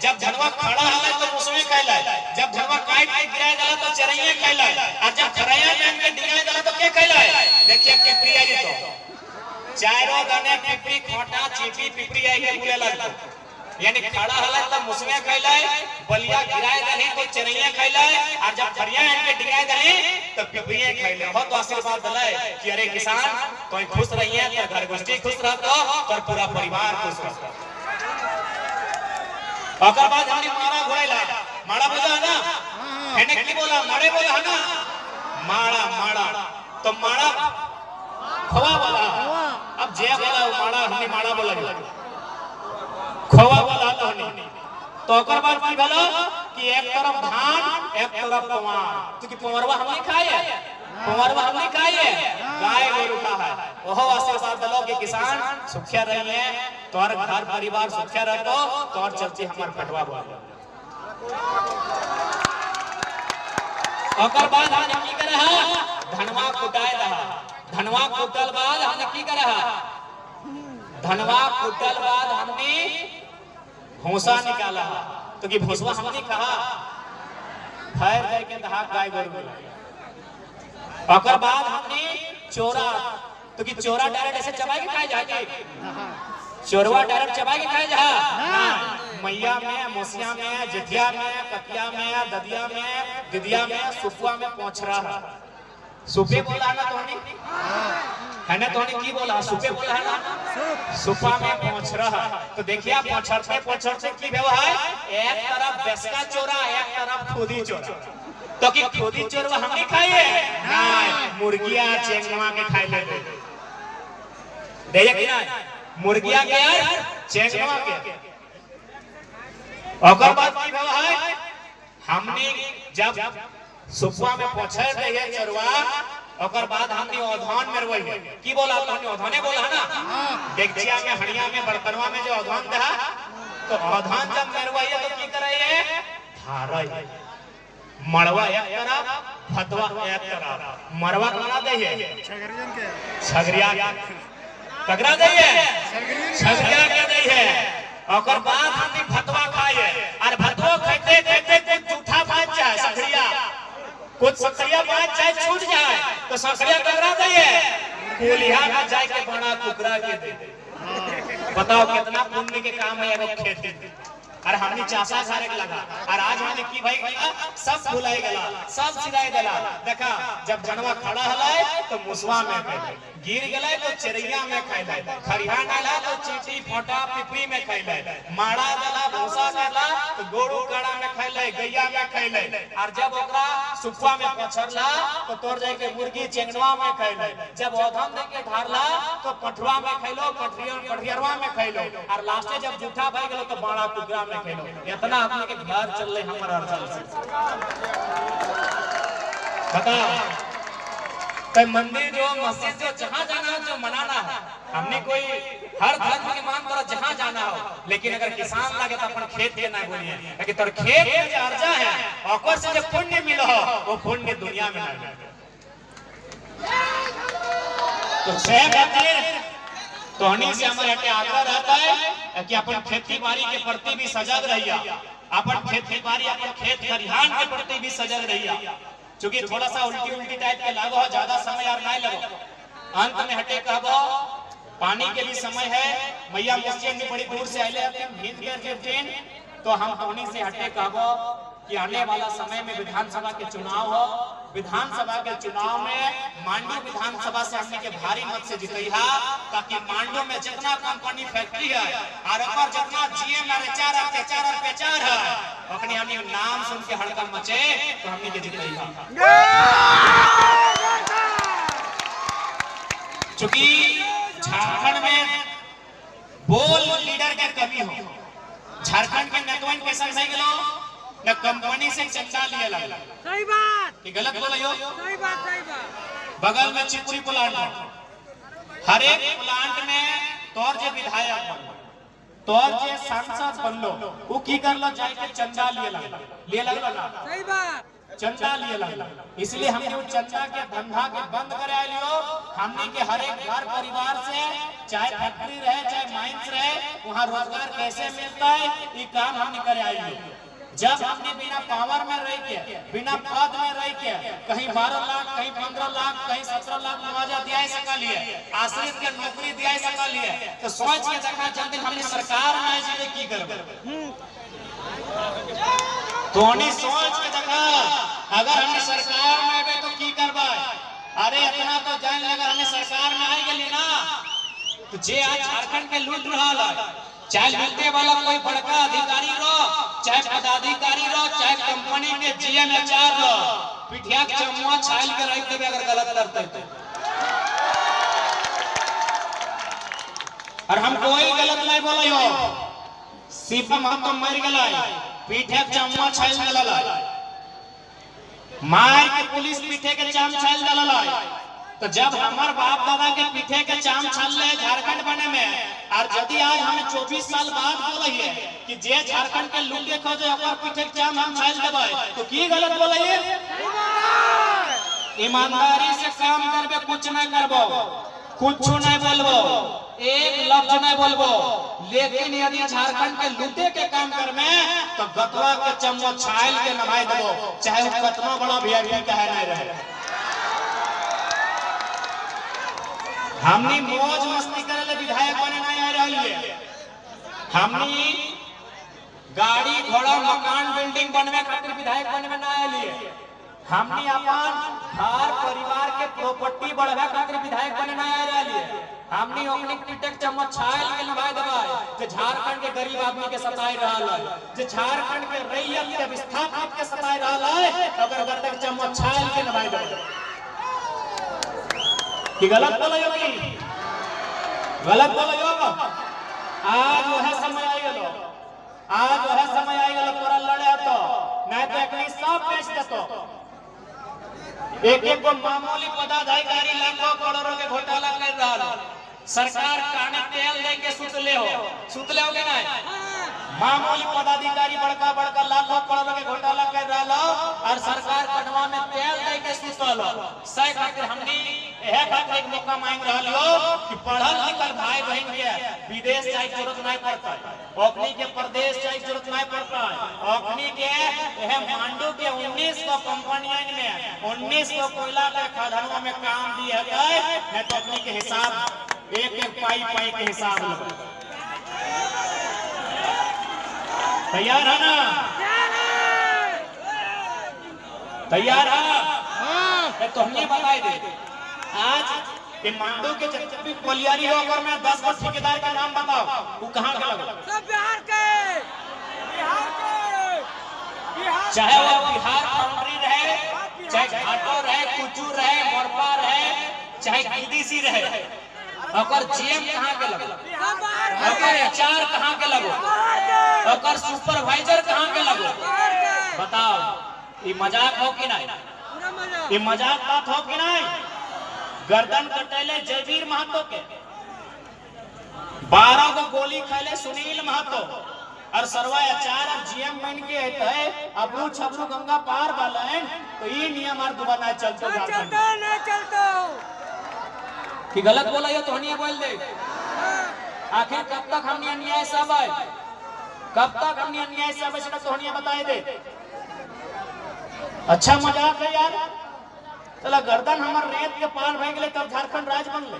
जब धनवा खड़ा है तो मुसवे कहला, जब धनवा काट के गिराए जाला तो चरैया कहला, और जब खरैया बांध के डिगाए जाला तो क्या कहला? देखिए पिपरी आई तो चारों दाने पिपरी खोटा चीपी पिपरी आई के बोले लगता, यानी खड़ा हला तो मुसवे कहला, बलिया गिराए दही तो चरैया कहला, और जब खरिया बांध के डिगाए दही तो पिपरिया कहला। बहुत आशीर्वाद दले कि अरे किसान तो खुश रहिए, तो घर गोष्ठी खुश रहतो, और पूरा परिवार खुश रहतो। ओकर बाद हमने मारा घोड़ेला, मारा बोला है ना, हैने की बोला मारे बोला है ना, मारा मारा तो मारा खवा वाला। अब जे बोला माड़ा हमने माड़ा बोला खोवा बोला तो नहीं तो ओकर बाद की भेलो कि एक तरफ धान एक तरफ पवार तो कि पवरवा हमने खाए पवरवा हमने खाए गाय गोरु का है ओहो आशीर्वाद दलो कि किसान सुखिया रहे तोर घर परिवार सुखिया रहो तोर चलते हमर पेटवा बोल ओकर बाद हम की करे है धनवा कुटाए रहा धनवा कुटल बाद हमने की करे है धनवा कुटल बाद हमने भूसा निकाला तो कि भूसवा हमने कहा फैर करके दहा गाय गोरु ओकर बाद हमने चोरा तो कि चोरा डायरेक्ट ऐसे चबाई के खाए जाके चोरवा डायरेक्ट चबाई के खाए जा मैया में मोसिया में जिठिया में कतिया में ददिया में दिदिया में सुफुआ में पहुंचरा सुपे बोला ना तोनी है ना तोनी की बोला सुपे बोला है ना सुफा में पहुंचरा तो देखिए पहुंचरते की व्यवहार एक तरफ बेसका चोरा एक तरफ खुदी चोरा तो कि खुदी चोरवा हम नहीं खाइए नहीं मुर्गिया चेंगवा के खाई लेते देखिए कि ना मुर्गिया के यार चेंगवा के ओकर बाद की व्यवहार हमने जब सुफा में पहुंचे रहे चोरवा ओकर बाद हमने औधान में रवई की बोला तो हमने औधाने बोला है ना डेगचिया में हड़िया में बर्तनवा में जो औधान था तो औधान जब मेरवाई तो की करे धारई मड़वा एक तरफ फतवा एक तरफ मरवा करा दे छगरिया पकड़ा दे छगरिया के दे है ओकर बाद हमने फतवा खाए और फतवा खाते खाते कुछ जूठा बात जाए छगरिया कुछ सकरिया बात जाए छूट जाए तो सकरिया पकड़ा दे कोलिया का जाए के बड़ा कुकरा के दे बताओ कितना पुण्य के काम है वो खेती और हमने चासा सारे लगा और आज हमने की भाई सब भुलाई गला सब सिराई गला देखा जब जनवा खड़ा हलाए तो मुसवा में खाए गिर गलाए तो चिड़िया में खाए खरिहा डाला तो चींटी फोटा पिपरी में खाए माड़ा डाला भूसा डाला तो गोरू काड़ा में खाए गैया में खाए और जब ओकरा सुफा में पछरला तो तोड़ जाए के मुर्गी चेंगवा में खाए जब औधन दे के ढारला तो पठवा में खाइलो पठियरवा में खाइलो और लास्ट जब जूठा भाई गेलो तो बाड़ा कुकरा में इतना अपने के घर चल रहे हमारा अर्चल से बता तो मंदिर जो मस्जिद जो जहां जाना हो जो मनाना है हमने कोई हर धर्म के मान पर जहां जाना हो लेकिन अगर किसान लगे तो अपन खेत के ना बोलिए लेकिन तोर खेत में जो अर्जा है ओकर से जो पुण्य मिलो वो पुण्य दुनिया में ना तो से खातिर तोहनी से हमारे हटे आग्रह रहता है कि अपन खेती बाड़ी के प्रति भी सजग रहिया अपन खेती बाड़ी अपन खेत खलिहान के प्रति भी सजग रहिया क्योंकि थोड़ा सा उल्टी टाइप के लागो हो ज्यादा समय और नहीं लगो अंत में हटे कहबो पानी के भी समय है मैया मस्जिद में बड़ी दूर से आइले हिंद के ट्रेन तो हम तोहनी से हटे कहबो कि आने वाला समय में विधानसभा के चुनाव हो विधानसभा के चुनाव में मांडू विधानसभा से हमने के भारी मत से जितैहा ताकि मांडू में जितना कंपनी फैक्ट्री है और ऊपर जितना जीएम और प्रचार है अपने हमने नाम सुन के हड़कम मचे तो हमने के जितैहा क्योंकि झारखंड में बोल लीडर के कमी हो झारखंड के नेतवन कैसा सही गेलो न कंपनी से चंदा लिए लगा सही बात कि गलत बोलियो सही बात बगल में चिपुरी प्लांट हर एक प्लांट में तोर जे विधायक तोर जे सांसद बनलो वो की करलो जाए के चंदा लिए लगा ना सही बात चंदा लिए लगा इसलिए हमने वो चंदा के धंधा के बंद करे लियो हमने के हर एक घर परिवार से चाहे फैक्ट्री रहे चाहे माइंस रहे वहाँ रोजगार कैसे मिलता है ये काम हमने करे आइए जब हमने बिना पावर में रह के बिना पद में रह के कहीं 12 लाख कहीं 15 लाख कहीं 17 लाख मुआवजा दिया सका लिए आश्रित के नौकरी दिया सका लिए तो सोच के देखा जब दिन हमने सरकार में जाए की करबे तोनी सोच के देखा अगर हमने सरकार में आबे तो की करबे अरे इतना तो जान लगा हमने सरकार में आई गेली ना तो जे आज झारखंड के लूट रहा है चाहे लूटने वाला कोई बड़का अधिकारी रो चाहे पदाधिकारी रो चाहे कंपनी के जीएम एचआर रो पिठिया चमुआ छाल के रख देबे अगर गलत करते तो और हम कोई गलत नहीं बोले हो। सीपा महतो मर गया, पीठे चम्मा छाल गला, मार के पुलिस पीठे के चाम छाल गला। तो जब हमार बाप दादा के पीठे के चाम छाल ले झारखंड बने में, और यदि आज हमें 24 साल बाद बोले है कि जे झारखंड के लुटे खोजे ओकर पीठे के चाम हम छाल देबे, तो की गलत बोले है? ईमानदारी से काम करबे, कुछ नहीं करबो, कुछ नहीं बोलबो, एक लफ्ज नहीं बोलबो। लेकिन यदि झारखंड के लूटे के काम करबे तो गतवा के चम्मच छाल के नभाई देबो, चाहे वो कितना बड़ा वीआईपी कहे नहीं रहे। हमनी मौज मस्ती करे ले विधायक बने नहीं आ रही है। हमनी गाड़ी घोड़ा मकान बिल्डिंग बनवे खातिर विधायक बने में ना आइली है। हमनी अपन घर परिवार के प्रॉपर्टी बढ़ावे खातिर विधायक बने ना आ रही है। हमनी ओकनी पीठे के चम्मच छाल के नभाई देबे, जे झारखंड के गरीब आदमी के सताई रहल है, जे झारखंड के रैयत के विस्थापित के सताई रहल है, अगर गर्दन के चम्मच छाल के नभाई देबे कि गलत बोलो यो की गलत बोलो यो। आज वह समय आई गेलो, आज वह समय आई गेलो तोरा लड़े तो नहीं तो एकनी सब बेच देतो। एक एक को मामूली पदाधिकारी लाखों करोड़ों के घोटाला कर रहा, सरकार काने तेल दे के सुतले हो के नहीं। मामूली पदाधिकारी बड़का बड़का लाखों करोड़ों के घोटाला कर रहा और सरकार कटवा में तेल दे के सुतल हो। सही खातिर हमनी यह खातिर एक मौका मांग रहा हो कि पढ़ल लिखल भाई बहन के विदेश जाए जरूरत नहीं पड़ता, ओकनी के प्रदेश जाए जरूरत नहीं पड़ता। ओकनी के यह मांडू के 1900 कंपनियन में 1900 कोयला के खदानों में काम दिए गए, नहीं तो ओकनी के हिसाब एक एक पाई पाई के हिसाब लगे। तैयार है ना? तैयार है? तो हमें बताई दे आज ये मांडू के जब भी कोलियारी हो और मैं 10 वर्ष ठेकेदार का नाम बताओ, वो कहाँ का लगा? सब बिहार के चाहे वो बिहार बाउंड्री रहे, चाहे घाटो रहे, कुचू रहे, मोरपा रहे, चाहे गिरदीसी रहे, अगर जीएम कहाँ के लगो, अगर एचआर कहाँ के लगो, अगर सुपरवाइजर कहाँ के लगो, बताओ ये मजाक हो कि नहीं? ये मजाक बात हो कि नहीं? गर्दन कटेले जयवीर महतो के 12 को गोली खेले सुनील महतो और सरवा एचआर और जीएम बन के है अबरू छबरू गंगा पार वाले, तो ये नियम और दोबारा चलते कि गलत बोला ये तो नहीं बोल दे। आखिर कब तक हमने अन्याय सब है, कब तक हमने अन्याय सब है तो नहीं बताए दे। अच्छा मजाक है यार, चला गर्दन हमार रेत के पार भय गए तब झारखंड राज्य बन ले,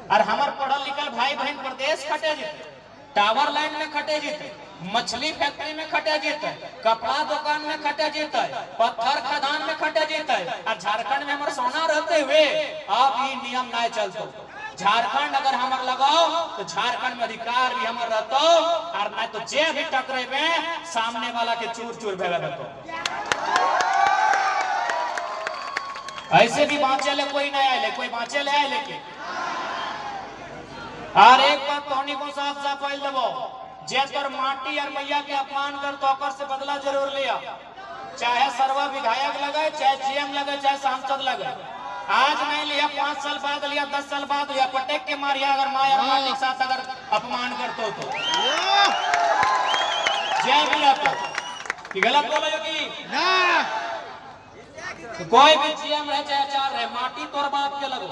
और हमार पढ़ल लिखल भाई बहन प्रदेश खटे जीते, टावर लाइन में खटे जीते, मछली फैक्ट्री में खटे जीते, कपड़ा दुकान में खटे जीते, पत्थर खदान में खटे जीते, और झारखंड में हमारे सोना रहते हुए अब ये नियम नहीं चलते। झारखंड अगर हमार लगाओ तो झारखंड में अधिकार भी हमार रहता, और नहीं तो जे भी टकरे में सामने वाला के चूर चूर भेगा देतो। ऐसे भी बाँचे ले कोई नहीं आए, कोई बाँचे ले आए लेके। और एक बात तोहनी को साफ साफ बोल देबो, जे तोर माटी और मैया के अपमान कर तो ओकर से बदला जरूर लिया, चाहे सर्वा विधायक लगे, चाहे जीएम लगे, चाहे सांसद लगे। आज नहीं लिया 5 साल बाद लिया, 10 साल बाद लिया, पटेक के मारिया अगर माया माटी के साथ अगर अपमान करते तो जय भी आप कि गलत बोलो कि कोई भी जीएम रहे चाहे एचआर रहे, माटी तोर बाप के लगो,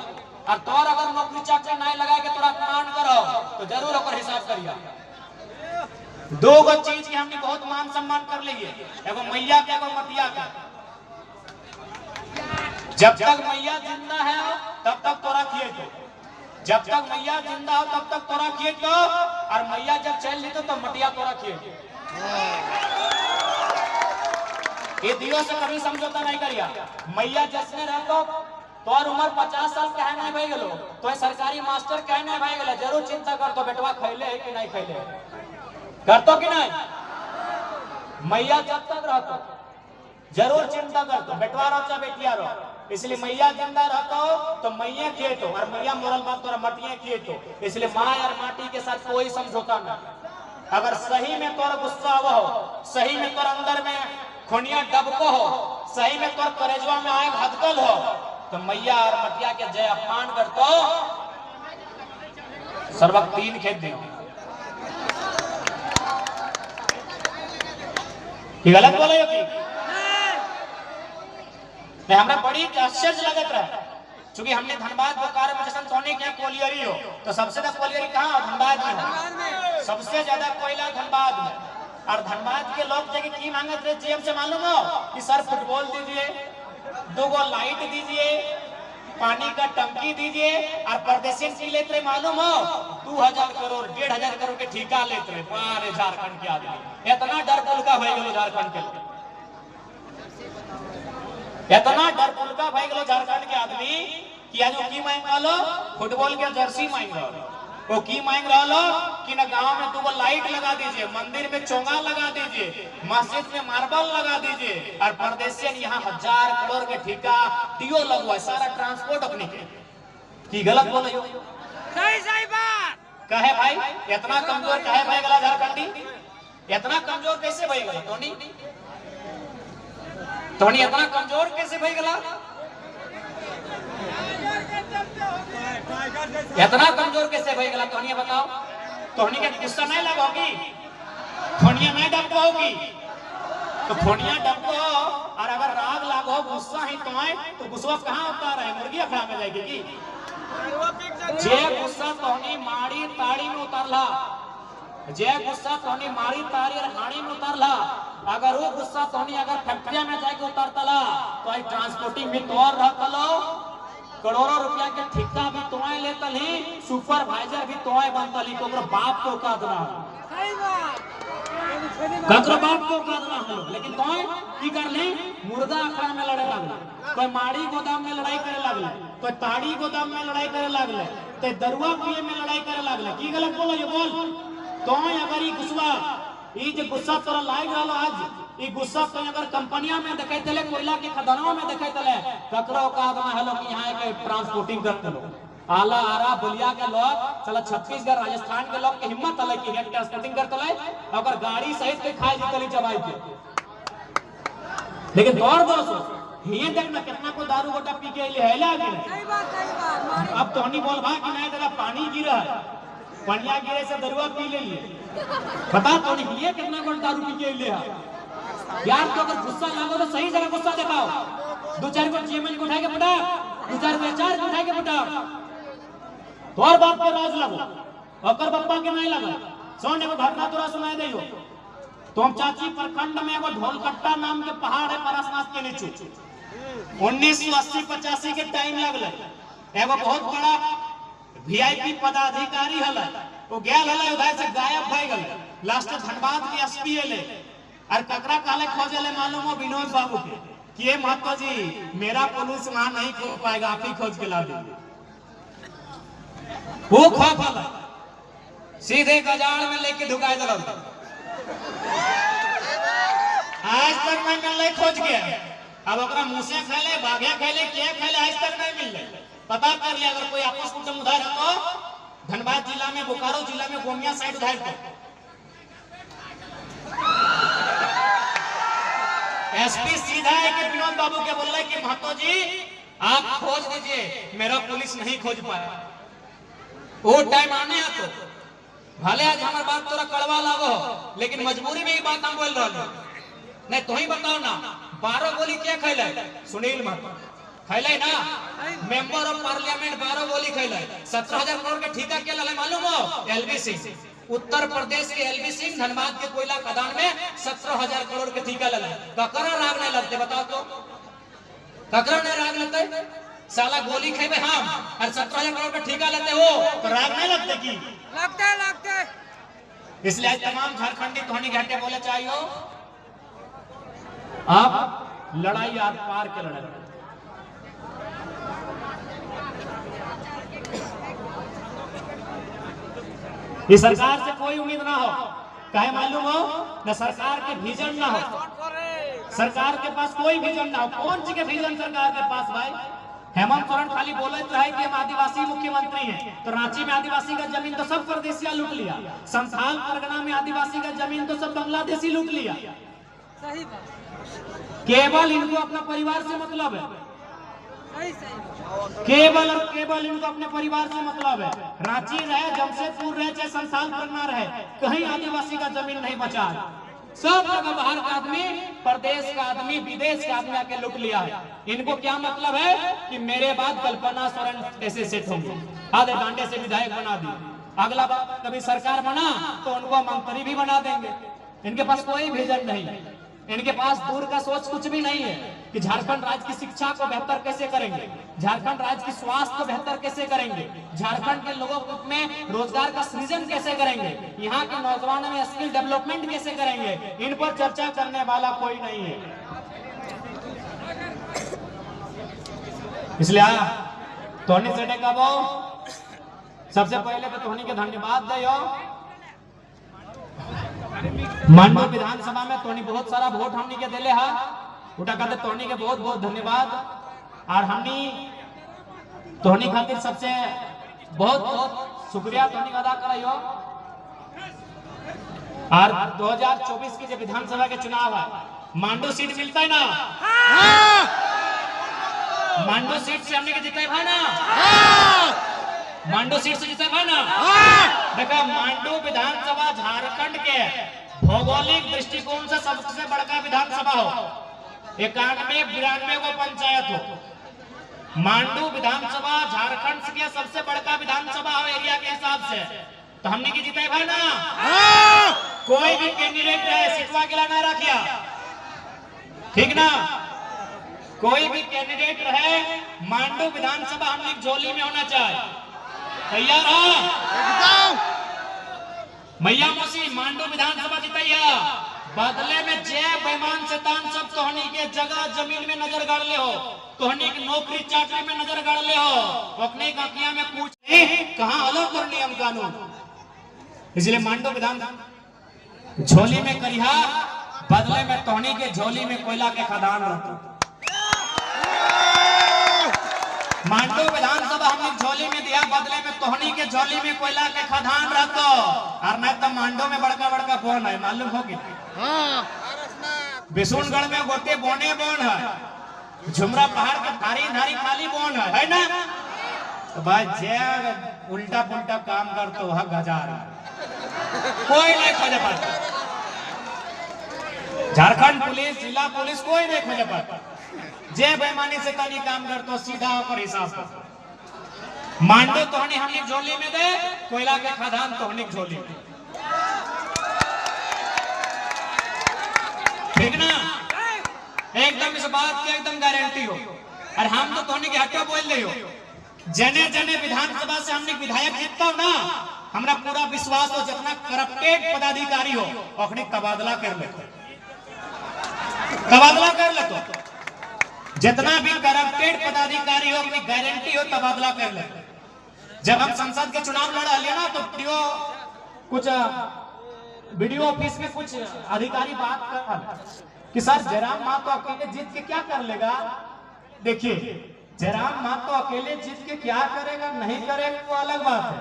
और तोर अगर नौकरी चाकरी नहीं लगा के तोरा अपमान करो तो जरूर ओकर हिसाब करिया। दो गो चीज की हमने बहुत मान सम्मान कर लिए, एगो मैया के एगो मतिया के। जब तक मैया जिंदा है तब तक तोरा किए तो, जब तक मैया जिंदा हो तब तक तोरा किए तो, और मैया जब चल ली तो मटिया तोरा किए। ये दियो से कभी समझौता नहीं करिया। मैया जसने रहतो तोर उम्र 50 साल कहे नहीं भई गेलो, तो सरकारी मास्टर कहे नहीं भई गेलो, जरूर चिंता कर तो बेटवा खैले है कि नहीं खैले, करतो कि नहीं? मैया जब तक रहतो जरूर चिंता करतो, बेटवा रो चाहे बेटिया रो, इसलिए मैया जिंदा रहतो तो मैया किए तो, और मैया मोरल बात तोरा मटिया किए तो। इसलिए माँ और माटी के साथ कोई समझौता नहीं। अगर सही में तोरा गुस्सा हो, सही में तोरा अंदर में खुनिया डबको हो, सही में तोर करेजवा में आग हदकल हो, तो मैया और मटिया के जय अपमान करतो सर्वक 3 खेत दे। गलत बोले हो कि नहीं? हमरा बड़ी आश्चर्य लगत रहा, क्योंकि हमने धनबाद बोकारो में जैसे सोने की कोलियरी हो, तो सबसे ज्यादा कोलियरी कहाँ? धनबाद में। सबसे ज्यादा कोयला धनबाद में। और धनबाद के लोग जगह की मांगत रहे जेब से, मालूम हो कि सर फुटबॉल दीजिए, 2 लाइट दीजिए, पानी का टंकी दीजिए, और परदेशी की लेते रहे मालूम हो 2000 करोड़ 1500 करोड़ के ठेका लेते रहे। बारे झारखंड के आदमी इतना डर पुलका हो गए, झारखंड के लोग इतना डर पुलका भाई गलो झारखंड के आदमी कि आज की मांग रहा फुटबॉल के जर्सी मांग रहा, वो की मांग रहा कि ना गांव में 2 लाइट लगा दीजिए, मंदिर में चोंगा लगा दीजिए, मस्जिद में मार्बल लगा दीजिए, और परदेशी यहाँ 1000 करोड़ के ठेका दियो लगवाए, सारा ट्रांसपोर्ट अपने की। गलत बोले हो? सही बात कहे भाई इतना कमजोर कहे भाई गला झारखंडी? इतना कमजोर कैसे भाई गला टोनी इतना कमजोर कैसे भाई गला? इतना कमजोर कैसे भाई गला टोनी बताओ? टोनी के गुस्सा नहीं लगा होगी, फोनिया नहीं डबको होगी, तो फोनिया डबको और अगर राग लागो गुस्सा ही तो गुस्सा कहाँ उतार है? मुर्गी अखड़ा में जाएगी की? जे गुस्सा टोनी मारी ताड़ी में उतारला, जे गुस्सा टोनी मारी तारी और हाड़ी में उतारला, अगर वो गुस्सा टोनी अगर फैक्ट्रिया में जाके उतारतला तो आई ट्रांसपोर्टिंग भी तोड़ रहतलो, करोड़ों रुपया के ठेका भी तोय लेतली, सुपरवाइजर भी तोय बनतली, तो बाप को का दना सही बात ककरो बाप को का दना हो। लेकिन तोय की कर ले? मुर्गा अखाड़ा में लड़े लगले, कोई माड़ी गोदाम में लड़ाई करे लगले, कोई ताड़ी गोदाम में लड़ाई करे लगले, तो दरुआ पिए में लड़ाई करे लगले। की गलत बोलो? ये बोल तोय अगर ई गुस्सा ई जे गुस्सा तोरा लाग रहलो आज, ई गुस्सा तो अगर कंपनिया में देखे तले, कोयला के खदानों में देखे तले, ककरो का आदमी हेलो कि यहाँ के ट्रांसपोर्टिंग करते लो आला आरा बलिया के लोग चला छत्तीसगढ़ राजस्थान के लोग के हिम्मत अलग की ट्रांसपोर्टिंग करते ले, अगर गाड़ी सहित के खाए जीतली चबाई के। लेकिन दौड़ दोस्तों ये देखना कितना को दारू गोटा पी के ले हैला के। सही बात अब तो नहीं बोल भाई कि नहीं तेरा पानी गिरा है, पनिया गिरे से दरुआ पी ले लिए, बता तो नहीं ये कितना को दारू पी के ले यार। तो अगर गुस्सा लागो तो सही जगह गुस्सा दिखाओ, 2-4 को चेमन को उठा के पटा, 2-4 को अचार को उठा के पटा, तो और बाप के राज लगो अकर बप्पा के नहीं लगा। सोने को घटना तोरा सुनाई दे हो, तुम चाची प्रखंड में वो ढोलकट्टा नाम के पहाड़ है परसनाथ के नीचे, 1980-85 के टाइम लगल, एगो बहुत बड़ा वीआईपी पदाधिकारी हल, वो गेल हल उधर से गायब भई गल। लास्ट धनबाद के एसपी ले और ककरा काले खोजे ले मालूम हो? विनोद बाबू के कि ये महतो जी मेरा पुलिस वहां नहीं खोज पाएगा, आप ही खोज के ला दीजिए। वो खौफ हल सीधे गजाड़ में लेके ढुकाए दल, आज तक मैं मिलने खोज गया। अब अगर मूसे खेले बाघे खेले क्या खेले आज तक नहीं मिल रहे। पता कर लिया अगर कोई आपस कुटुंब उधार तो धनबाद जिला में, बोकारो जिला में, गोमिया साइड उधार तो एसपी सीधा है कि विनोद बाबू के बोल रहे कि महतो जी आप खोज दीजिए, मेरा पुलिस नहीं खोज पाया। वो टाइम आने है तो भले आज हमारे बात तोरा कड़वा लागो, लेकिन मजबूरी में ही बात हम बोल रहे नहीं। तो ही बताओ ना 12 गोली क्या खैले? सुनील महतो खैले ना, मेंबर ऑफ पार्लियामेंट 12 गोली खैले। 17,000 करोड़ के ठेका क्या लगे मालूम हो? एलबी सिंह, उत्तर प्रदेश के एलबी सिंह धनबाद के कोयला खदान में 17,000 करोड़ के ठेका लगे। ककरा राग नहीं लगते बताओ तो? ककरा नहीं राग लगते? साला गोली खेबे हम और 17,000 करोड़ का ठेका लेते हो तो राग नहीं लगते की? लगते। इसलिए आज तमाम झारखंडी धोनी घाटे बोले चाहिए आप लड़ाई आर पार के लड़ाई। इस सरकार से कोई उम्मीद ना हो, कहे मालूम हो न सरकार के विजन ना हो। सरकार के पास कोई विजन ना हो। कौन सी के विजन सरकार के पास भाई? हेमंत सोरेन खाली बोले रहे कि हम आदिवासी मुख्यमंत्री हैं, तो रांची में आदिवासी का जमीन तो सब परदेसिया लूट लिया, संथाल परगना में आदिवासी का जमीन तो सब बांग्लादेशी लूट लिया। सही बात, केवल इनको अपना परिवार से मतलब है, सही सही केवल और केवल इनको अपने परिवार से मतलब है। रांची रहे, जमशेदपुर रहे, चाहे संथाल परगना रहे, कहीं आदिवासी का जमीन नहीं बचा है। सब जगह बाहर का आदमी, प्रदेश का आदमी, विदेश का आदमी आके लूट लिया है। इनको क्या मतलब है कि मेरे बाद कल्पना सोरेन कैसे सेट होंगे, आधे डांडे से विधायक बना दी, अगला बार कभी सरकार बना तो उनको मंत्री भी बना देंगे। इनके पास कोई विजन नहीं है, इनके पास दूर का सोच कुछ भी नहीं है कि झारखंड राज्य की शिक्षा को बेहतर कैसे करेंगे, झारखंड राज्य की स्वास्थ्य को बेहतर कैसे करेंगे, झारखंड के लोगों में रोजगार का सृजन कैसे करेंगे, यहाँ के नौजवानों में स्किल डेवलपमेंट कैसे करेंगे। इन पर चर्चा करने वाला कोई नहीं है। इसलिए टोनी सेठे का वो सबसे पहले तो टोनी के धन्यवाद दो। मांडू विधानसभा में टोनी बहुत सारा वोट हमनी के दिले है, उठा कहते टोनी के बहुत बहुत धन्यवाद। और हमनी टोनी खातिर सबसे बहुत बहुत शुक्रिया टोनी का अदा करियो। और 2024 की जो विधानसभा के चुनाव है, मांडू सीट मिलता है ना? मांडू सीट से हमने के जीते भाई ना? मांडू सीट से जीते भाई ना? देखा, मांडू विधानसभा झारखंड के भौगोलिक दृष्टिकोण से सबसे बड़ा विधानसभा हो, 91-92 को पंचायत हो। मांडू विधानसभा झारखंड के सबसे बड़ा विधानसभा हो एरिया के हिसाब से, तो हमने की जीते भाई ना? कोई भी कैंडिडेट रहे, सिटवा गिला ना रखिया, ठीक ना? कोई भी कैंडिडेट रहे, मांडू विधानसभा हमने झोली में होना चाहिए। तैयार हो? एकदम मैया मौसी, मांडू विधानसभा जितैया, बदले में जय बेईमान शैतान सब तोहनी के जगह जमीन में नजर गाड़ ले हो, तोहनी की नौकरी चाकरी में नजर गाड़ ले हो, अपने काकिया में पूछ कहां अलग कर नियम कानून। इसलिए मांडू विधान झोली में करिहा, बदले में तोहनी के झोली में कोयला के खदान रहता। मांडू विधानसभा हमने झोली में दिया, बदले में तोहनी के झोली में कोयला के खदान रहतो। और नहीं तो मांडू में बड़का बड़का बोन है, मालूम होगी? बिशुनगढ़ में गोटे बोने बोन है, झुमरा पहाड़ के धारी धारी खाली बोन है ना? तो भाई जे उल्टा पुल्टा काम करते वह गजार कोई नहीं खोजे पाता। झारखंड पुलिस, जिला पुलिस कोई नहीं खोजे पाता। जे बेईमानी से कहीं काम करते हो सीधा ऊपर हिसाब कर। मांडू तोहनी हमने झोली में दे, कोयला के खदान तोहनी झोली में, ठीक ना? एकदम इस बात की एकदम गारंटी हो। और हम तो तोहनी के हटो बोल रहे हो, जने जने विधानसभा से हमने विधायक जीतता हो ना, हमरा पूरा विश्वास हो जितना करप्टेड पदाधिकारी हो अपने तबादला कर लेते, तबादला कर लेते। जितना भी करप्टेड पदाधिकारी हो अपनी गारंटी हो तबादला कर ले। जब हम संसद के चुनाव लड़ा लिया ना, तो कुछ वीडियो ऑफिस में कुछ अधिकारी बात कर कि सर जयराम महतो अकेले जीत के क्या कर लेगा। देखिए, जयराम महतो अकेले जीत के क्या करेगा नहीं करेगा वो अलग बात है,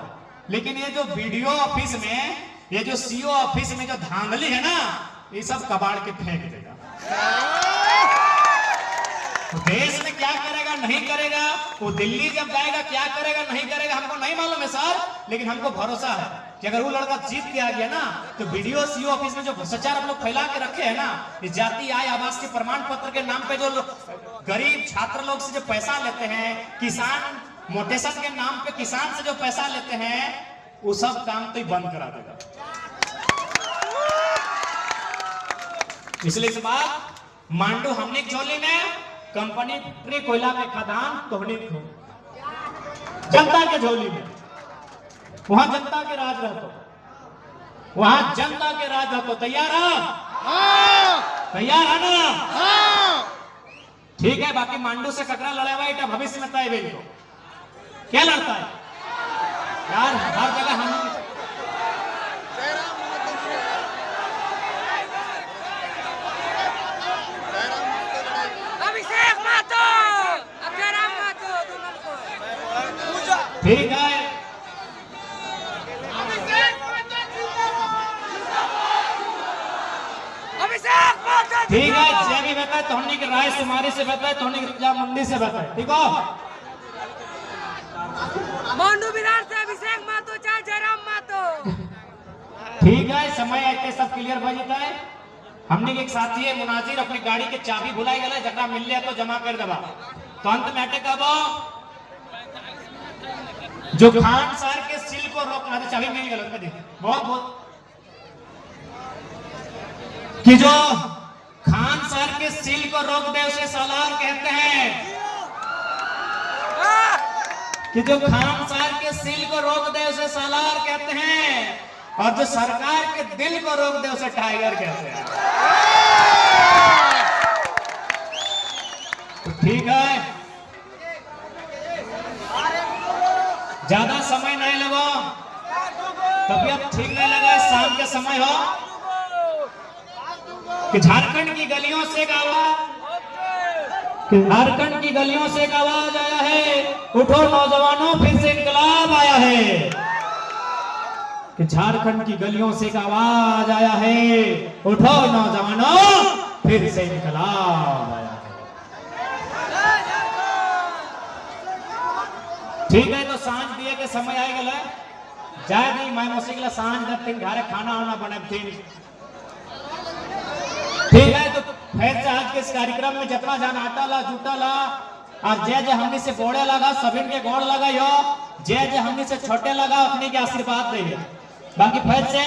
लेकिन ये जो वीडियो ऑफिस में, ये जो सीओ ऑफिस में जो धांधली है ना, ये सब कबाड़ के फेंक देगा। तो देश में क्या करेगा नहीं करेगा, वो दिल्ली जब जाएगा क्या करेगा नहीं करेगा हमको नहीं मालूम है सर, लेकिन हमको भरोसा है कि अगर वो लड़का जीत के आ गया ना, तो वीडियो सीओ ऑफिस में जो भ्रष्टाचार आप लोग फैला के रखे हैं ना, ये जाति आय आवास के प्रमाण पत्र के नाम पे जो गरीब छात्र लोग से जो पैसा लेते हैं, किसान मोटेशन के नाम पे किसान से जो पैसा लेते हैं, वो सब काम तो ही बंद करा देगा। इसलिए इस बार मांडू हमने झोली में, कंपनी कोयला के खदान तोहनी को, जनता के झोली में, वहां जनता के राज रहतो, वहां जनता के राज रहतो। तैयार है? तैयार है ना? ठीक है, बाकी मांडू से ककरा लड़ेगा भविष्य में तय को क्या लड़ता है यार, हर जगह हम ठीक है, ठीक है। जे भी बताए तोहनी के राय सुमारी से बताए, तोहनी के मंडी से बताए, ठीक हो। मांडू विधान से अभिषेक मातो चाहे जयराम मातो। ठीक है, समय आते सब क्लियर हो जाता है। हमने एक साथी है मुनाजिर अपनी गाड़ी के चाबी भुलाई गया, जगह मिल लिया तो जमा कर देवा। तो अंत में अटक अब जो खान सर के सिल को रोकना था, चाबी मिल गया बहुत बहुत, कि जो खान सर के सिल को रोक दे उसे सालार कहते हैं, कि जो खान सर के सिल को रोक दे उसे सालार कहते हैं, और जो सरकार के दिल को रोक दे उसे टाइगर कहते हैं। तो ठीक है, ज्यादा समय नहीं लगो, तबीयत ठीक नहीं लगा, शाम के समय हो कि झारखंड की गलियों से एक आवाज, झारखंड की गलियों से एक आवाज आया है, उठो नौजवानों फिर से इंकलाब आया है। कि झारखंड की गलियों से एक आवाज आया है, उठो नौजवानों फिर से इंकलाब आया है। ठीक है, तो सांझ दिए के समय आए गए, जाए नहीं मैं मौसी के सांझ जब तीन घरे खाना वाना बने तीन। ठीक है, तो फिर से आज के इस कार्यक्रम में जितना जान आटा ला जूटा ला, और जय जय हमने से बोड़े लगा, सभी के गोड़ लगा, यो जय जय हमने से छोटे लगा, अपने के आशीर्वाद दे। बाकी फिर से